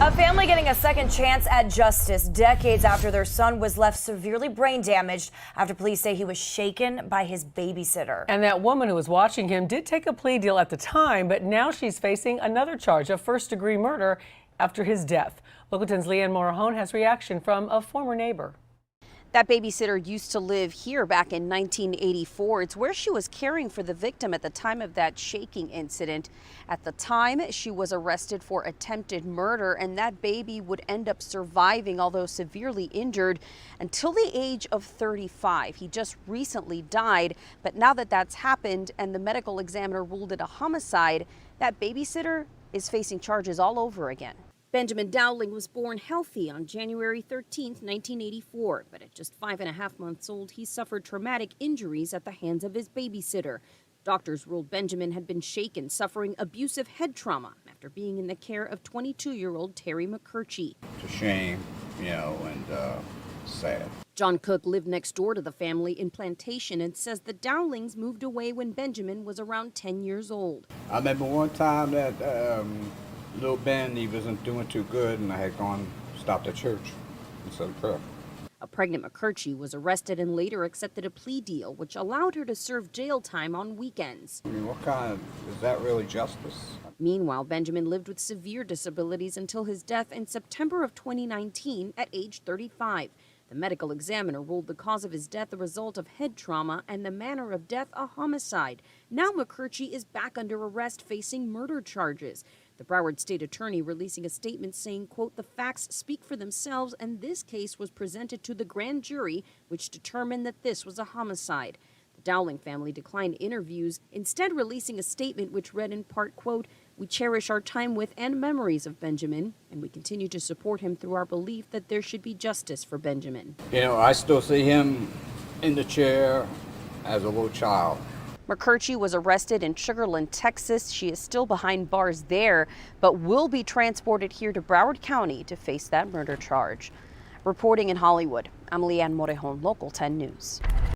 A family getting a second chance at justice decades after their son was left severely brain damaged after police say he was shaken by his babysitter. And that woman who was watching him did take a plea deal at the time, but now she's facing another charge of first-degree murder after his death. Local 10's Leanne Morahone has reaction from a former neighbor. That babysitter used to live here back in 1984. It's where she was caring for the victim at the time of that shaking incident. At the time, she was arrested for attempted murder, and that baby would end up surviving, although severely injured, until the age of 35. He just recently died, but now that that's happened and the medical examiner ruled it a homicide, that babysitter is facing charges all over again. Benjamin Dowling was born healthy on January 13, 1984, but at just 5.5 months old, he suffered traumatic injuries at the hands of his babysitter. Doctors ruled Benjamin had been shaken, suffering abusive head trauma after being in the care of 22-year-old Terry McCurchie. It's a shame, and sad. John Cook lived next door to the family in Plantation and says the Dowlings moved away when Benjamin was around 10 years old. I remember one time that little Ben, he wasn't doing too good, and I had stopped at church and said a prayer. A pregnant McCurchie was arrested and later accepted a plea deal, which allowed her to serve jail time on weekends. I mean, is that really justice? Meanwhile, Benjamin lived with severe disabilities until his death in September of 2019 at age 35. The medical examiner ruled the cause of his death a result of head trauma and the manner of death a homicide. Now McCurchie is back under arrest facing murder charges. The Broward State Attorney releasing a statement saying, quote, "The facts speak for themselves and this case was presented to the grand jury, which determined that this was a homicide." The Dowling family declined interviews, instead releasing a statement which read in part, quote, "We cherish our time with and memories of Benjamin, and we continue to support him through our belief that there should be justice for Benjamin." I still see him in the chair as a little child. McCurchie was arrested in Sugar Land, Texas. She is still behind bars there, but will be transported here to Broward County to face that murder charge. Reporting in Hollywood, I'm Leanne Morahone, Local 10 News.